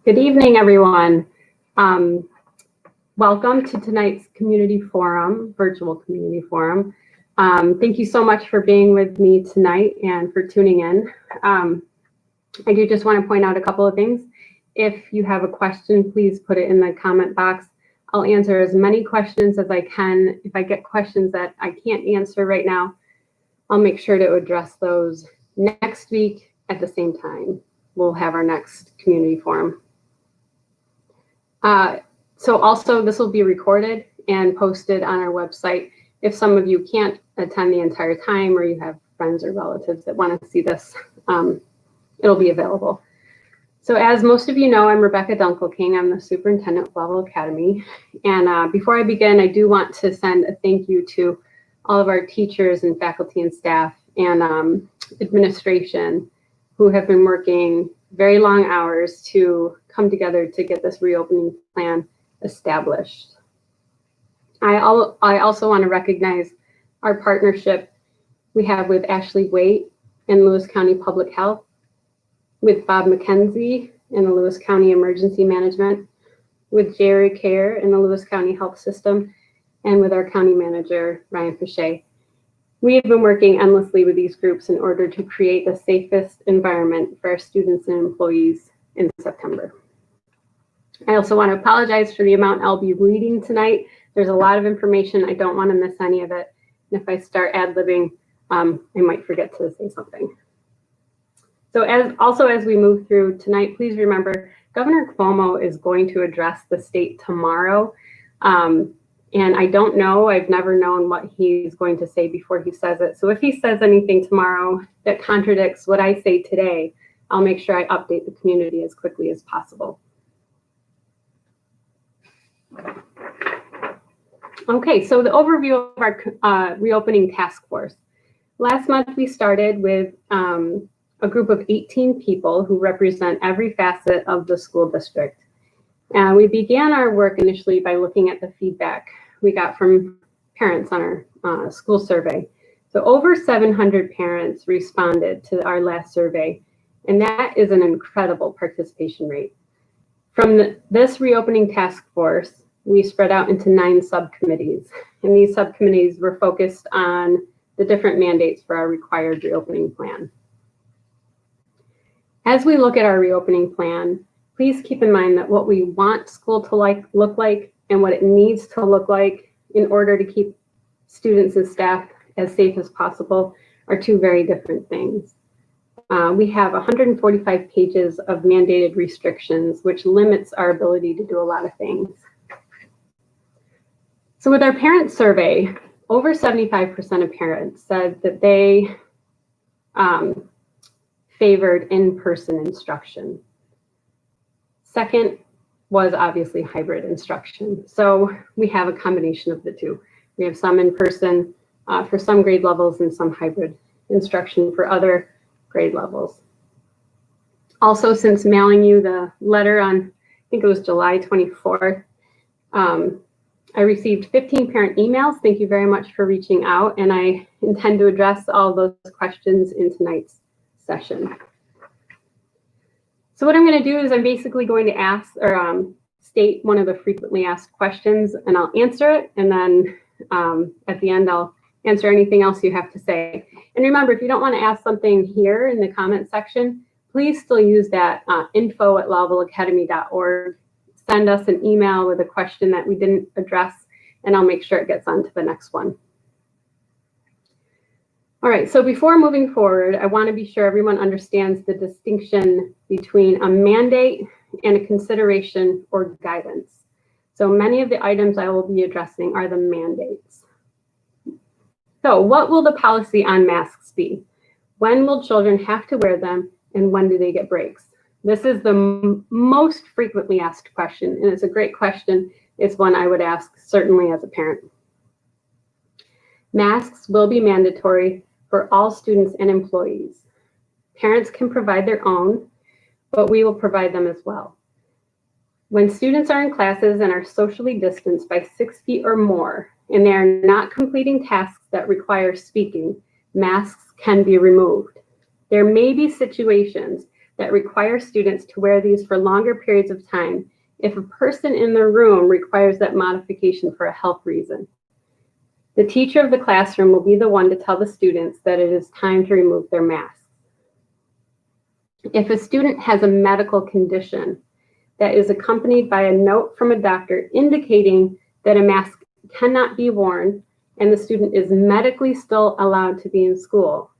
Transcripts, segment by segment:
Good evening, everyone. Welcome to tonight's community forum, virtual community forum. Thank you so much for being with me tonight and for tuning in. I do just want to point out a couple of things. If you have a question, please put it in the comment box. I'll answer as many questions as I can. If I get questions that I can't answer right now, I'll make sure to address those next week at the same time. We'll have our next community forum. So also this will be recorded and posted on our website. If some of you can't attend the entire time or you have friends or relatives that want to see this, it'll be available. So as most of you know, I'm Rebecca Dunkelking. I'm the superintendent of Level Academy. And before I begin, I do want to send a thank you to all of our teachers and faculty and staff and administration who have been working very long hours to come together to get this reopening plan established. I also want to recognize our partnership we have with Ashley Waite in Lewis County Public Health, with Bob McKenzie in the Lewis County Emergency Management, with Jerry Care in the Lewis County Health System, and with our county manager, Ryan Fichet. We have been working endlessly with these groups in order to create the safest environment for our students and employees in September. I also want to apologize for the amount I'll be reading tonight. There's a lot of information. I don't want to miss any of it. And if I start ad-libbing, I might forget to say something. So as we move through tonight, please remember Governor Cuomo is going to address the state tomorrow. And I don't know, I've never known what he's going to say before he says it. So if he says anything tomorrow that contradicts what I say today, I'll make sure I update the community as quickly as possible. Okay, so the overview of our reopening task force. Last month we started with a group of 18 people who represent every facet of the school district. We began our work initially by looking at the feedback we got from parents on our school survey. So over 700 parents responded to our last survey, and that is an incredible participation rate. From this reopening task force, we spread out into 9 subcommittees, and these subcommittees were focused on the different mandates for our required reopening plan. As we look at our reopening plan, please keep in mind that what we want school to look like and what it needs to look like in order to keep students and staff as safe as possible are 2 very different things. We have 145 pages of mandated restrictions, which limits our ability to do a lot of things. So with our parent survey, over 75% of parents said that they favored in-person instruction. Second was obviously hybrid instruction. So we have a combination of the 2. We have some in-person for some grade levels and some hybrid instruction for other grade levels. Also, since mailing you the letter on, I think it was July 24th, I received 15 parent emails. Thank you very much for reaching out, and I intend to address all those questions in tonight's session. So what I'm going to do is I'm basically going to ask or state one of the frequently asked questions, and I'll answer it. And then at the end, I'll answer anything else you have to say. And remember, if you don't want to ask something here in the comment section, please still use that info@levelacademy.org. Send us an email with a question that we didn't address, and I'll make sure it gets on to the next one. All right, so before moving forward, I want to be sure everyone understands the distinction between a mandate and a consideration or guidance. So many of the items I will be addressing are the mandates. So what will the policy on masks be? When will children have to wear them, and when do they get breaks? This is the most frequently asked question, and it's a great question. It's one I would ask certainly as a parent. Masks will be mandatory for all students and employees. Parents can provide their own, but we will provide them as well. When students are in classes and are socially distanced by 6 feet or more, and they are not completing tasks that require speaking, masks can be removed. There may be situations that require students to wear these for longer periods of time if a person in the room requires that modification for a health reason. The teacher of the classroom will be the one to tell the students that it is time to remove their masks. If a student has a medical condition that is accompanied by a note from a doctor indicating that a mask cannot be worn and the student is medically still allowed to be in school,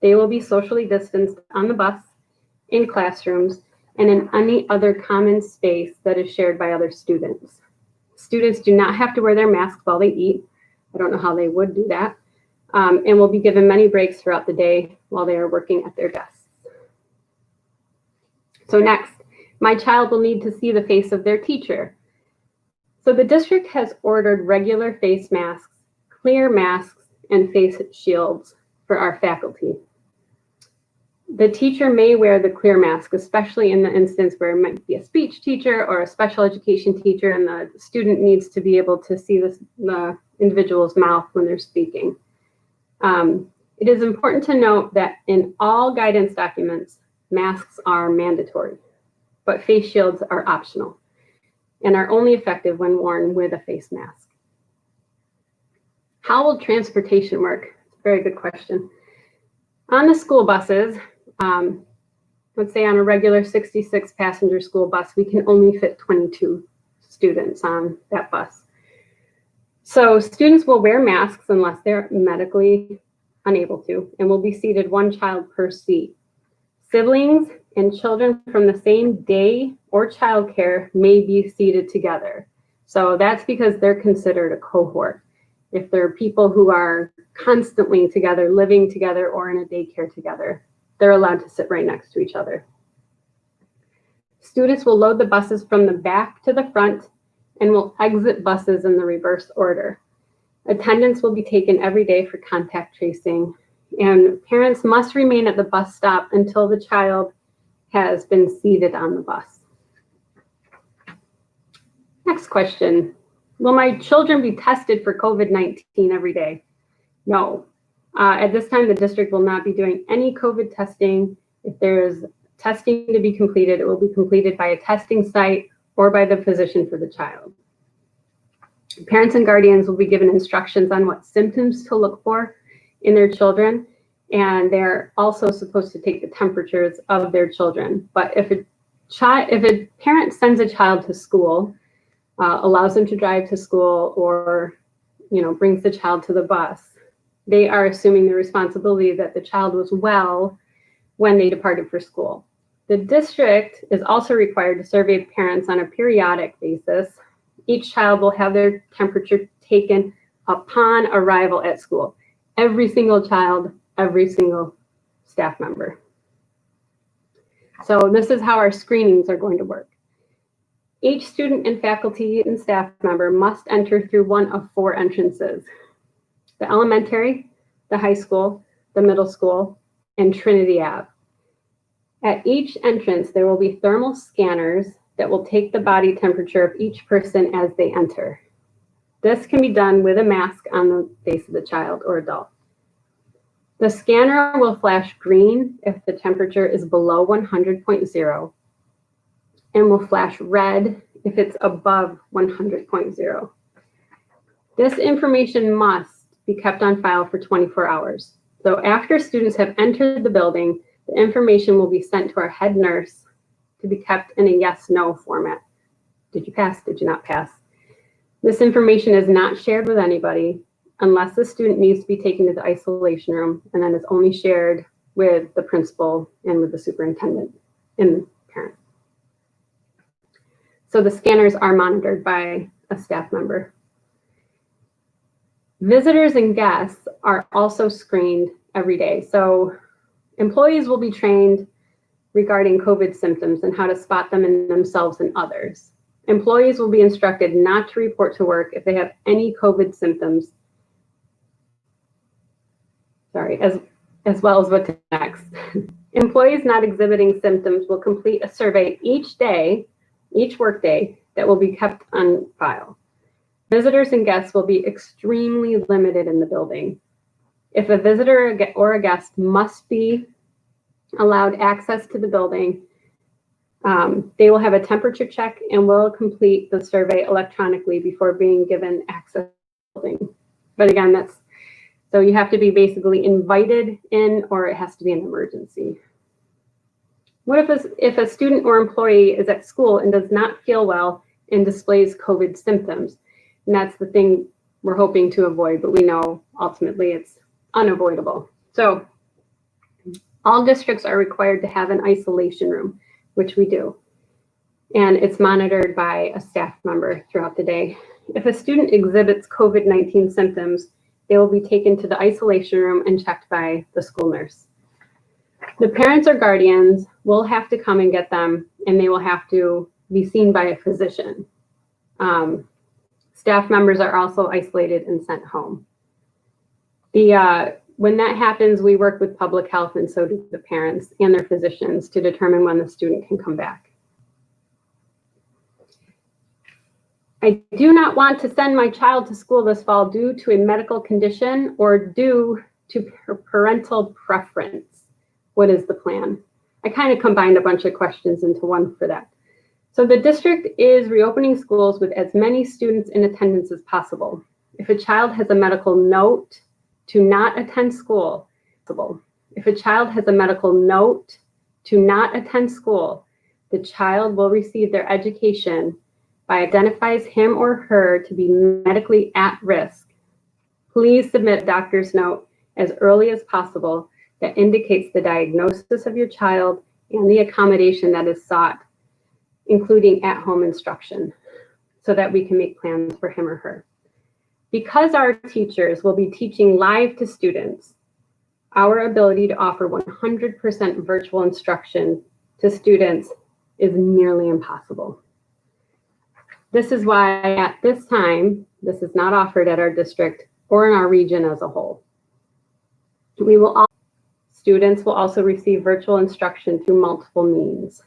they will be socially distanced on the bus, in classrooms, and in any other common space that is shared by other students. Students do not have to wear their masks while they eat. I don't know how they would do that, and will be given many breaks throughout the day while they are working at their desks. So next, my child will need to see the face of their teacher. So the district has ordered regular face masks, clear masks, and face shields for our faculty. The teacher may wear the clear mask, especially in the instance where it might be a speech teacher or a special education teacher and the student needs to be able to see the individual's mouth when they're speaking. It is important to note that in all guidance documents, masks are mandatory, but face shields are optional and are only effective when worn with a face mask. How will transportation work? It's a very good question. On the school buses, let's say on a regular 66 passenger school bus, we can only fit 22 students on that bus. So students will wear masks unless they're medically unable to, and will be seated one child per seat. Siblings and children from the same day or childcare may be seated together. So that's because they're considered a cohort. If there are people who are constantly together, living together, or in a daycare together, they're allowed to sit right next to each other. Students will load the buses from the back to the front and will exit buses in the reverse order. Attendance will be taken every day for contact tracing, and parents must remain at the bus stop until the child has been seated on the bus. Next question. Will my children be tested for COVID-19 every day? No. At this time, the district will not be doing any COVID testing. If there is testing to be completed, it will be completed by a testing site or by the physician for the child. Parents and guardians will be given instructions on what symptoms to look for in their children, and they're also supposed to take the temperatures of their children. But if a parent sends a child to school, allows them to drive to school, or brings the child to the bus, they are assuming the responsibility that the child was well when they departed for school. The district is also required to survey parents on a periodic basis. Each child will have their temperature taken upon arrival at school. Every single child, every single staff member. So this is how our screenings are going to work. Each student and faculty and staff member must enter through one of 4 entrances: the elementary, the high school, the middle school, and Trinity Ave. At each entrance, there will be thermal scanners that will take the body temperature of each person as they enter. This can be done with a mask on the face of the child or adult. The scanner will flash green if the temperature is below 100.0 and will flash red if it's above 100.0. This information must be kept on file for 24 hours. So after students have entered the building, the information will be sent to our head nurse to be kept in a yes/no format. Did you pass? Did you not pass? This information is not shared with anybody unless the student needs to be taken to the isolation room, and then is only shared with the principal and with the superintendent and the parent. So the scanners are monitored by a staff member. Visitors and guests are also screened every day. So employees will be trained regarding COVID symptoms and how to spot them in themselves and others. Employees will be instructed not to report to work if they have any COVID symptoms. As well as what next. Employees not exhibiting symptoms will complete a survey each day, each workday, that will be kept on file. Visitors and guests will be extremely limited in the building. If a visitor or a guest must be allowed access to the building. They will have a temperature check and will complete the survey electronically before being given access to the building. But again, so you have to be basically invited in, or it has to be an emergency. What if a student or employee is at school and does not feel well and displays COVID symptoms? And that's the thing we're hoping to avoid, but we know ultimately it's unavoidable. So all districts are required to have an isolation room, which we do. And it's monitored by a staff member throughout the day. If a student exhibits COVID-19 symptoms, they will be taken to the isolation room and checked by the school nurse. The parents or guardians will have to come and get them, and they will have to be seen by a physician. Staff members are also isolated and sent home. When that happens, we work with public health, and so do the parents and their physicians to determine when the student can come back. I do not want to send my child to school this fall due to a medical condition or due to parental preference. What is the plan? I kind of combined a bunch of questions into one for that. So the district is reopening schools with as many students in attendance as possible. If a child has a medical note to not attend school, if a child has a medical note to not attend school, the child will receive their education by identifies him or her to be medically at risk. Please submit a doctor's note as early as possible that indicates the diagnosis of your child and the accommodation that is sought, including at-home instruction, so that we can make plans for him or her. Because our teachers will be teaching live to students, our ability to offer 100% virtual instruction to students is nearly impossible. This is why at this time, this is not offered at our district or in our region as a whole. Students will also receive virtual instruction through multiple means.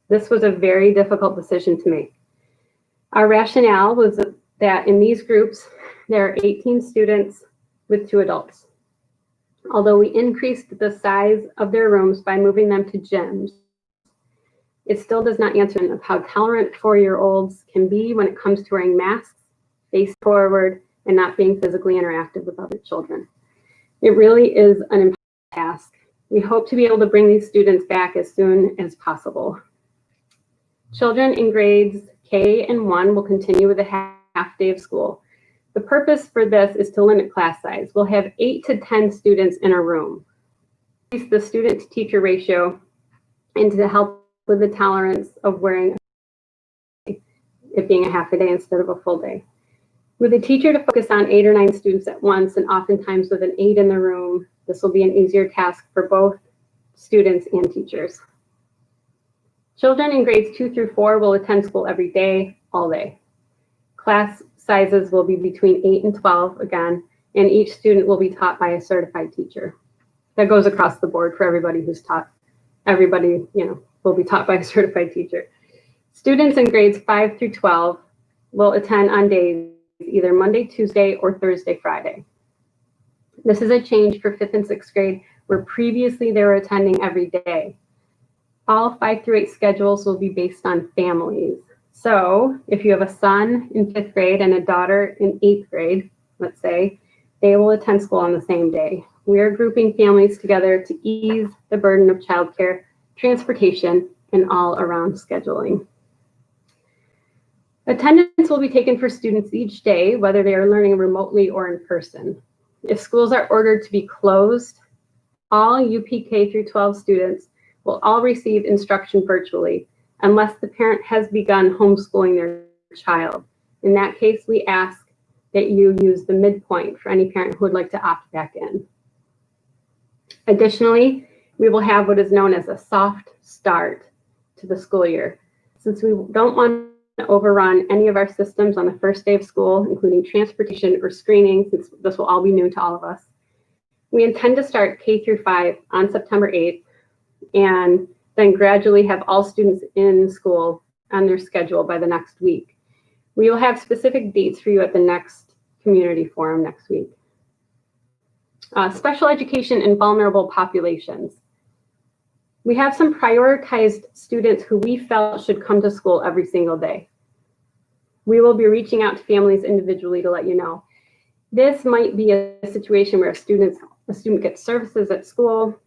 This was a very difficult decision to make. Our rationale was that in these groups, there are 18 students with 2 adults. Although we increased the size of their rooms by moving them to gyms, it still does not answer of how tolerant 4-year-olds can be when it comes to wearing masks, face forward, and not being physically interactive with other children. It really is an impossible task. We hope to be able to bring these students back as soon as possible. Children in grades K and 1 will continue with a half day of school. The purpose for this is to limit class size. We'll have 8 to 10 students in a room. Increase the student-to-teacher ratio and to help with the tolerance of wearing it being a half a day instead of a full day. With a teacher to focus on 8 or 9 students at once, and oftentimes with an 8 in the room, this will be an easier task for both students and teachers. Children in grades 2 through 4 will attend school every day, all day. Class sizes will be between 8 and 12 again, and each student will be taught by a certified teacher. That goes across the board for everybody who's taught. Everybody, will be taught by a certified teacher. Students in grades 5 through 12 will attend on days either Monday, Tuesday, or Thursday, Friday. This is a change for 5th and 6th grade, where previously they were attending every day. All 5 through 8 schedules will be based on families. So if you have a son in 5th grade and a daughter in 8th grade, let's say, they will attend school on the same day. We are grouping families together to ease the burden of childcare, transportation, and all around scheduling. Attendance will be taken for students each day, whether they are learning remotely or in person. If schools are ordered to be closed, all UPK through 12 students will all receive instruction virtually, unless the parent has begun homeschooling their child. In that case, we ask that you use the midpoint for any parent who would like to opt back in. Additionally, we will have what is known as a soft start to the school year. Since we don't want to overrun any of our systems on the first day of school, including transportation or screening, since this will all be new to all of us, we intend to start K through 5 on September 8th, and then gradually have all students in school on their schedule by the next week. We will have specific dates for you at the next community forum next week. Special education and vulnerable populations. We have some prioritized students who we felt should come to school every single day. We will be reaching out to families individually to let you know. This might be a situation where a student gets services at school,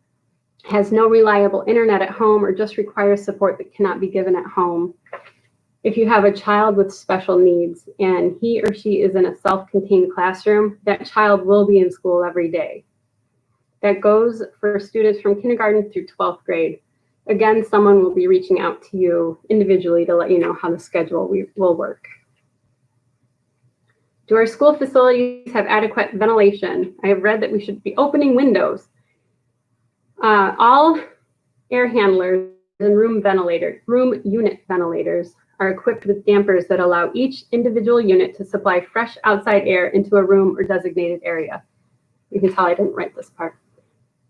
has no reliable internet at home, or just requires support that cannot be given at home. If you have a child with special needs and he or she is in a self-contained classroom, that child will be in school every day. That goes for students from kindergarten through 12th grade. Again, someone will be reaching out to you individually to let you know how the schedule will work. Do our school facilities have adequate ventilation? I have read that we should be opening windows. All air handlers and room unit ventilators are equipped with dampers that allow each individual unit to supply fresh outside air into a room or designated area. You can tell I didn't write this part.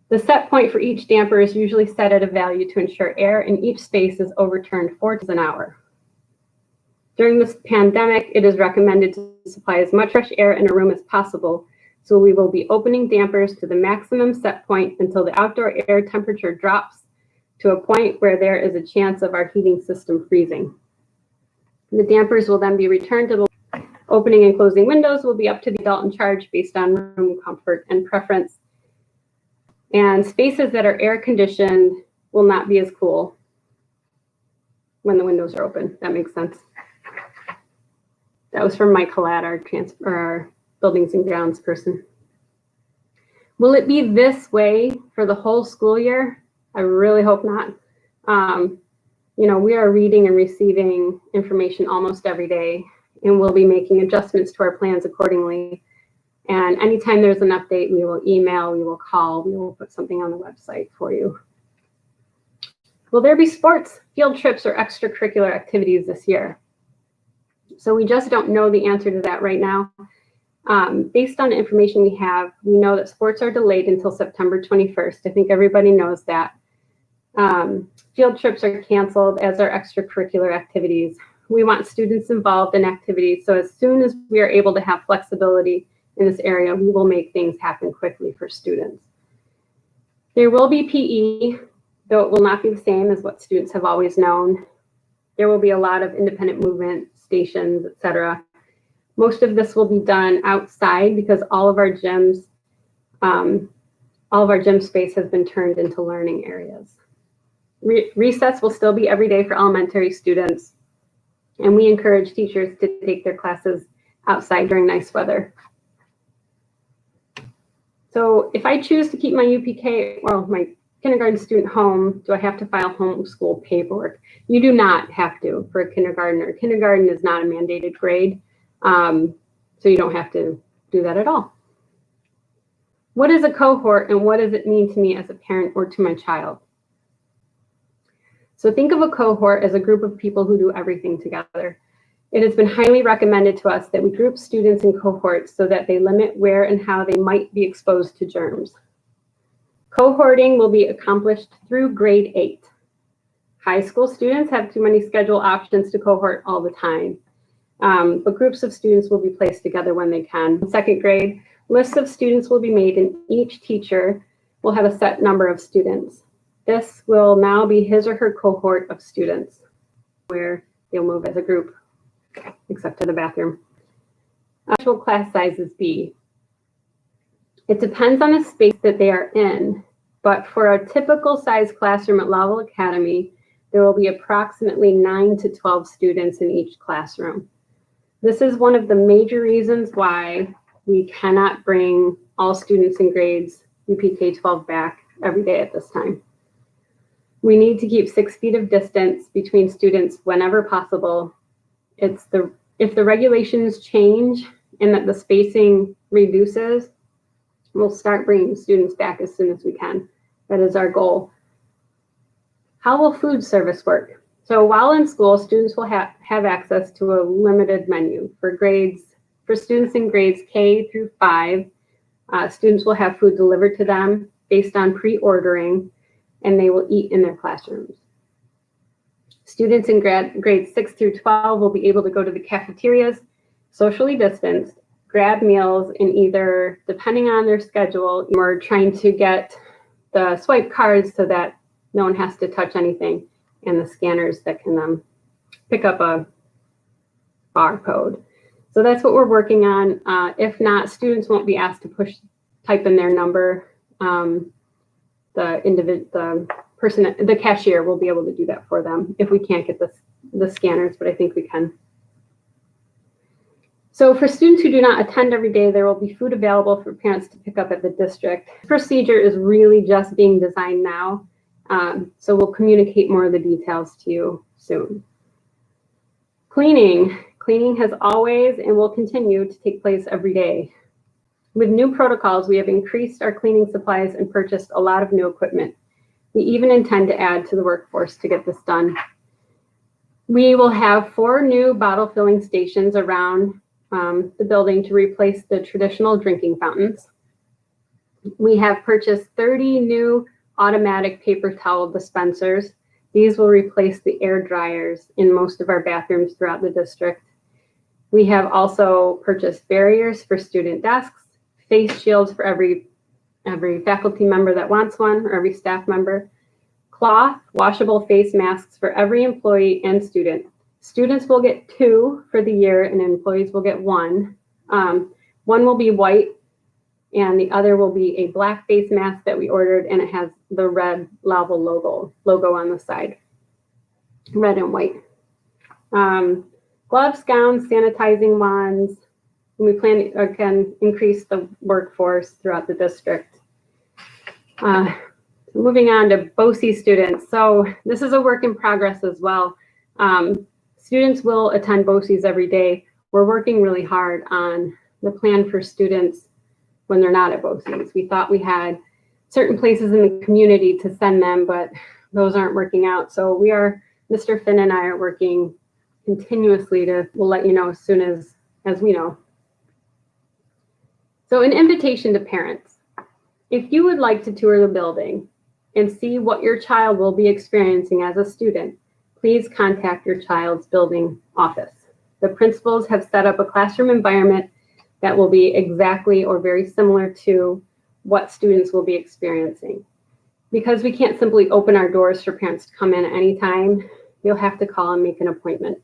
The set point for each damper is usually set at a value to ensure air in each space is overturned 4 times an hour. During this pandemic, it is recommended to supply as much fresh air in a room as possible, so we will be opening dampers to the maximum set point until the outdoor air temperature drops to a point where there is a chance of our heating system freezing. The dampers will then be returned to the opening and closing windows will be up to the adult in charge based on room comfort and preference. And spaces that are air conditioned will not be as cool when the windows are open. That makes sense. That was from Mike Halat, our buildings and grounds person. Will it be this way for the whole school year? I really hope not. You know, we are reading and receiving information almost every day, and we'll be making adjustments to our plans accordingly. And anytime there's an update, we will email, we will call, we will put something on the website for you. Will there be sports, field trips, or extracurricular activities this year? So we just don't know the answer to that right now. Based on the information we have, we know that sports are delayed until September 21st. I think everybody knows that. Field trips are canceled, as are extracurricular activities. We want students involved in activities, so as soon as we are able to have flexibility in this area, we will make things happen quickly for students. There will be PE, though it will not be the same as what students have always known. There will be a lot of independent movement, stations, etc. Most of this will be done outside because all of our gym space has been turned into learning areas. Recess will still be every day for elementary students, and we encourage teachers to take their classes outside during nice weather. So if I choose to keep my UPK or my kindergarten student home, do I have to file homeschool paperwork? You do not have to for a kindergartner. Kindergarten is not a mandated grade, so you don't have to do that at all. What is a cohort and what does it mean to me as a parent or to my child? So think of a cohort as a group of people who do everything together. It has been highly recommended to us that we group students in cohorts so that they limit where and how they might be exposed to germs. Cohorting will be accomplished through grade 8. High school students have too many schedule options to cohort all the time, but groups of students will be placed together when they can. In second grade, lists of students will be made and each teacher will have a set number of students. This will now be his or her cohort of students where they'll move as a group, except to the bathroom. Actual class sizes be. It depends on the space that they are in, but for a typical size classroom at Level Academy, there will be approximately 9 to 12 students in each classroom. This is one of the major reasons why we cannot bring all students in grades UPK 12 back every day at this time. We need to keep 6 feet of distance between students whenever possible. If the regulations change and that the spacing reduces, we'll start bringing students back as soon as we can. That is our goal. How will food service work? So while in school, students will have access to a limited menu. For students in grades K through 5, students will have food delivered to them based on pre-ordering, and they will eat in their classrooms. Students in grades 6 through 12 will be able to go to the cafeterias, socially distanced, grab meals, and either, depending on their schedule, we're trying to get the swipe cards so that No one has to touch anything, and the scanners that can pick up a barcode. So that's what we're working on. If not, students won't be asked to type in their number. The cashier will be able to do that for them if we can't get the scanners, but I think we can. So for students who do not attend every day, there will be food available for parents to pick up at the district. This procedure is really just being designed now, so we'll communicate more of the details to you soon. Cleaning has always and will continue to take place every day. With new protocols, we have increased our cleaning supplies and purchased a lot of new equipment. We even intend to add to the workforce to get this done. We will have 4 new bottle filling stations around the building to replace the traditional drinking fountains. We have purchased 30 new automatic paper towel dispensers. These will replace the air dryers in most of our bathrooms throughout the district. We have also purchased barriers for student desks, face shields for every faculty member that wants one, or every staff member, cloth, washable face masks for every employee and student. Students will get 2 for the year, and employees will get 1. One will be white, and the other will be a black face mask that we ordered, and it has the red Laval logo on the side, red and white. Gloves, gowns, sanitizing wands. We plan to, again, increase the workforce throughout the district. Moving on to BOCES students. So this is a work in progress as well. Students will attend BOCES every day. We're working really hard on the plan for students when they're not at BOCES. We thought we had certain places in the community to send them, but those aren't working out. So Mr. Finn and I are working continuously we'll let you know as soon as we know. So an invitation to parents. If you would like to tour the building and see what your child will be experiencing as a student, please contact your child's building office. The principals have set up a classroom environment that will be exactly or very similar to what students will be experiencing. Because we can't simply open our doors for parents to come in at any time, you'll have to call and make an appointment.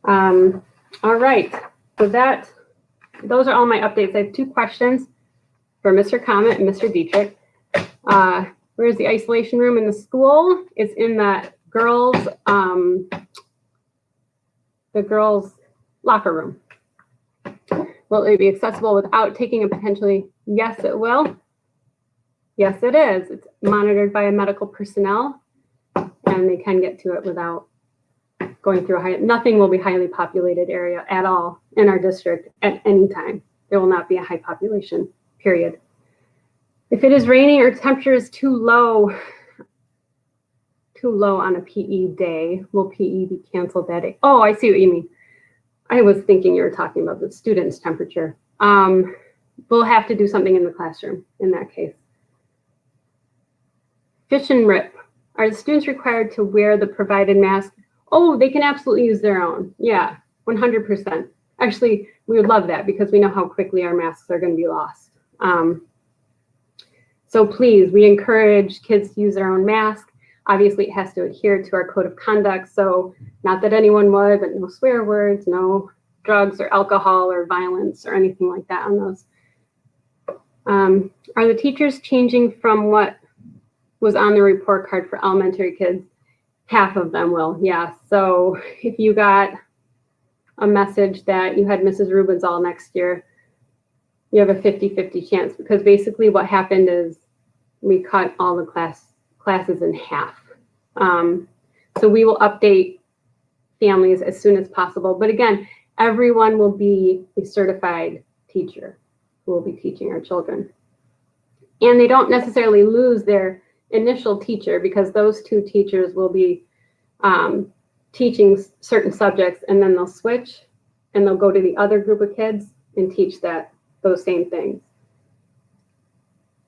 All right, so those are all my updates. I have 2 questions for Mr. Comet and Mr. Dietrich. Where's the isolation room in the school? It's in the girls' locker room. Will it be accessible without taking a potentially? Yes, it will. Yes, it is. It's monitored by a medical personnel, and they can get to it without going through nothing will be highly populated area at all in our district at any time. There will not be a high population, period. If it is raining or temperature is too low on a PE day, will PE be canceled that day? Oh, I see what you mean. I was thinking you were talking about the student's temperature. We'll have to do something in the classroom in that case. Fish and rip. Are the students required to wear the provided mask? Oh, they can absolutely use their own. Yeah, 100%. Actually, we would love that because we know how quickly our masks are going to be lost. So please, we encourage kids to use their own mask. Obviously, it has to adhere to our code of conduct. So not that anyone would, but no swear words, no drugs or alcohol or violence or anything like that on those. Are the teachers changing from what was on the report card for elementary kids? Half of them will, yeah. So if you got a message that you had Mrs. Rubenzahl next year, you have a 50-50 chance, because basically what happened is we cut all the classes in half. So we will update families as soon as possible. But again, everyone will be a certified teacher who will be teaching our children. And they don't necessarily lose their initial teacher, because those 2 teachers will be teaching certain subjects, and then they'll switch and they'll go to the other group of kids and teach those same things.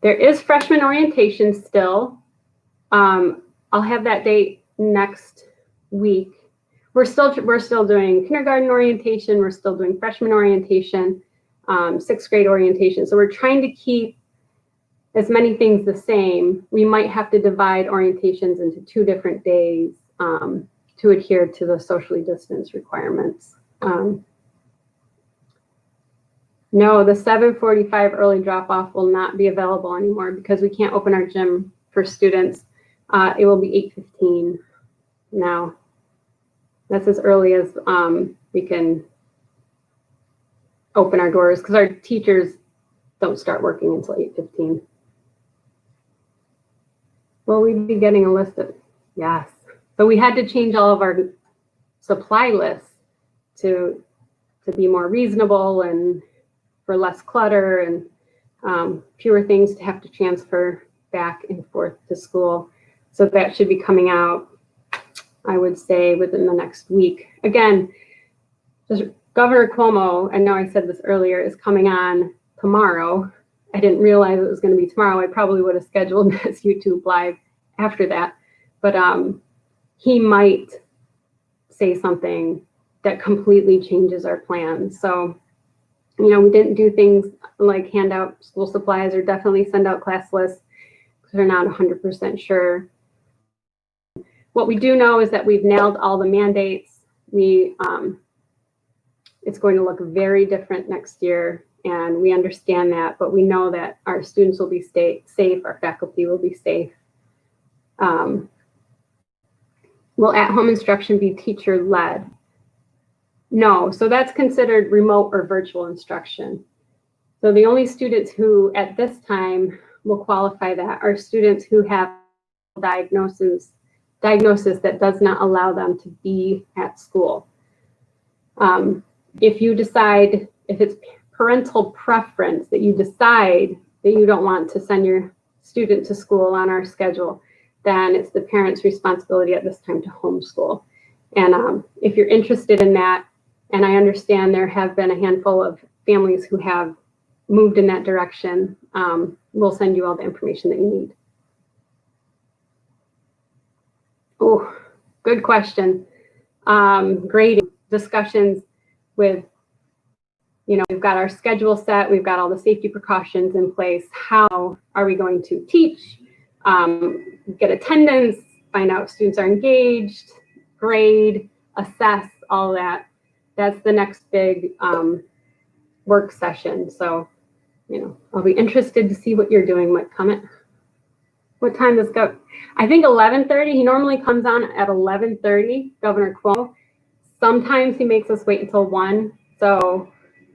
There is freshman orientation still. I'll have that date next week. We're still doing kindergarten orientation. We're still doing freshman orientation, 6th grade orientation. So we're trying to keep as many things the same, we might have to divide orientations into 2 different days to adhere to the socially distanced requirements. No, the 7:45 early drop-off will not be available anymore because we can't open our gym for students. It will be 8:15 now. That's as early as we can open our doors because our teachers don't start working until 8:15. Will we be getting a list of? Yes. So we had to change all of our supply lists to be more reasonable and for less clutter and fewer things to have to transfer back and forth to school. So that should be coming out, I would say, within the next week. Again, Governor Cuomo, I know I said this earlier, is coming on tomorrow. I didn't realize it was going to be tomorrow. I probably would have scheduled this YouTube live after that. But he might say something that completely changes our plans. So, you know, we didn't do things like hand out school supplies or definitely send out class lists because we're not 100% sure. What we do know is that we've nailed all the mandates. It's going to look very different next year, and we understand that, but we know that our students will be safe, our faculty will be safe. Will at-home instruction be teacher-led? No, so that's considered remote or virtual instruction. So the only students who at this time will qualify that are students who have diagnosis that does not allow them to be at school. If you decide, if it's parental preference that you decide that you don't want to send your student to school on our schedule, then it's the parent's responsibility at this time to homeschool. And if you're interested in that, and I understand there have been a handful of families who have moved in that direction, we'll send you all the information that you need. Oh, good question. Grading discussions with, you know, we've got our schedule set, we've got all the safety precautions in place. How are we going to teach, get attendance, find out if students are engaged, grade, assess, all that. That's the next big work session. So, you know, I'll be interested to see what you're doing, Mike Comment. What time does go? I think 11:30. He normally comes on at 11:30, Governor Cuomo. Sometimes he makes us wait until 1. So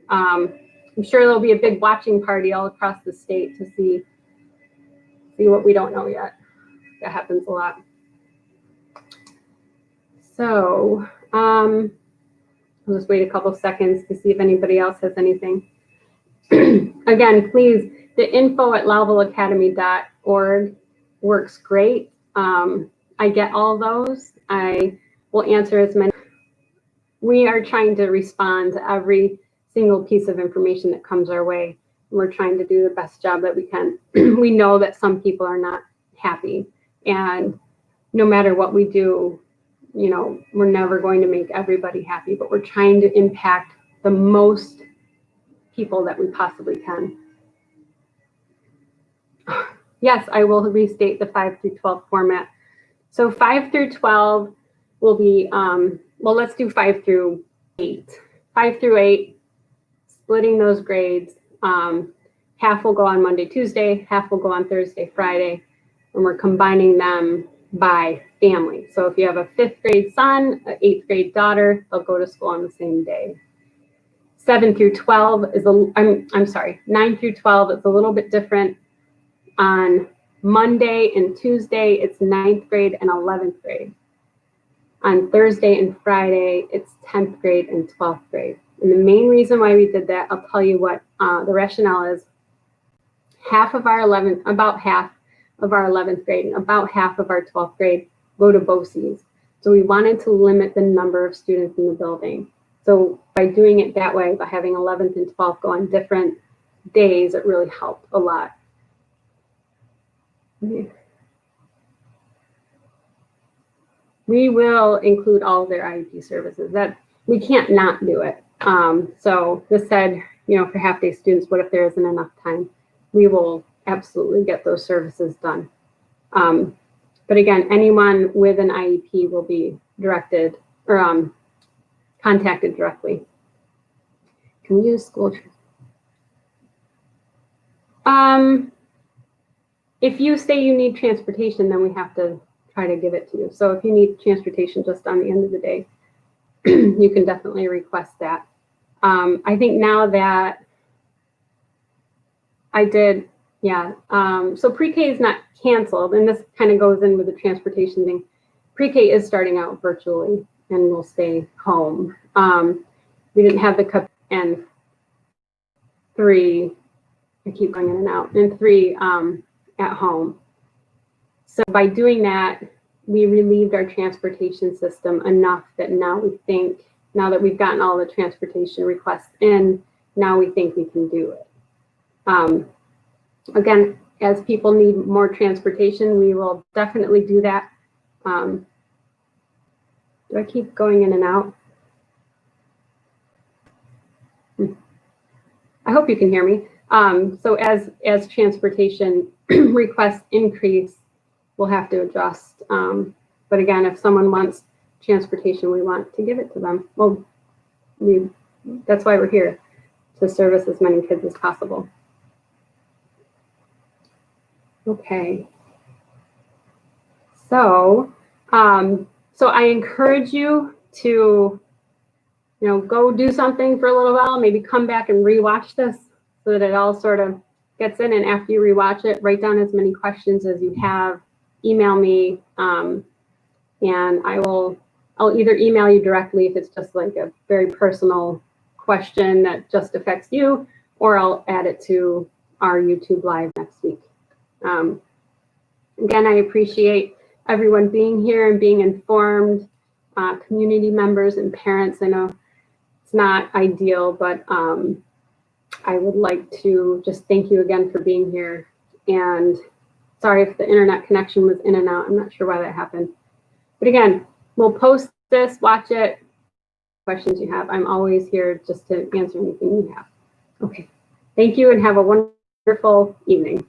I'm sure there'll be a big watching party all across the state to see what we don't know yet. That happens a lot. So I'll just wait a couple seconds to see if anybody else has anything. Again, please, the info@lavalacademy.org works great. I get all those. I will answer as many. We are trying to respond to every single piece of information that comes our way. We're trying to do the best job that we can. We know that some people are not happy, and no matter what we do, you know, we're never going to make everybody happy, but we're trying to impact the most people that we possibly can. Yes, I will restate the 5 through 12 format. So 5 through 12 will be, well, let's do 5 through 8. 5 through 8, splitting those grades. Half will go on Monday, Tuesday, half will go on Thursday, Friday, and we're combining them by family. So if you have a 5th grade son, an 8th grade daughter, they'll go to school on the same day. 7 through 12 is, 9 through 12 is a little bit different. On Monday and Tuesday, it's 9th grade and 11th grade. On Thursday and Friday, it's 10th grade and 12th grade. And the main reason why we did that, I'll tell you what the rationale is. About half of our 11th grade and about half of our 12th grade go to BOCES. So we wanted to limit the number of students in the building. So by doing it that way, by having 11th and 12th go on different days, it really helped a lot. We will include all of their IEP services. That we can't not do it. So this said, you know, for half-day students, what if there isn't enough time? We will absolutely get those services done. But again, anyone with an IEP will be directed or contacted directly. Can we use school? If you say you need transportation, then we have to try to give it to you. So if you need transportation just on the end of the day, you can definitely request that. I think now that I did, yeah. So pre-K is not canceled, and this kind of goes in with the transportation thing. Pre-K is starting out virtually and will stay home. We didn't have the cup and 3, I keep going in and out, and 3 at home. So by doing that, we relieved our transportation system enough that now we think, now that we've gotten all the transportation requests in, now we think we can do it. Again, as people need more transportation, we will definitely do that. Do I keep going in and out? I hope you can hear me. So as transportation requests increase, we'll have to adjust. But again, if someone wants transportation, we want to give it to them. Well, that's why we're here, to service as many kids as possible. Okay. So, so I encourage you to, go do something for a little while, maybe come back and rewatch this so that it all sort of gets in. And after you rewatch it, write down as many questions as you have, email me, and I'll either email you directly if it's just like a very personal question that just affects you, or I'll add it to our YouTube Live next week. Again, I appreciate everyone being here and being informed, community members and parents. I know it's not ideal, but I would like to just thank you again for being here. And sorry if the internet connection was in and out. I'm not sure why that happened. But again, we'll post this, watch it, questions you have. I'm always here just to answer anything you have. Okay, thank you and have a wonderful evening.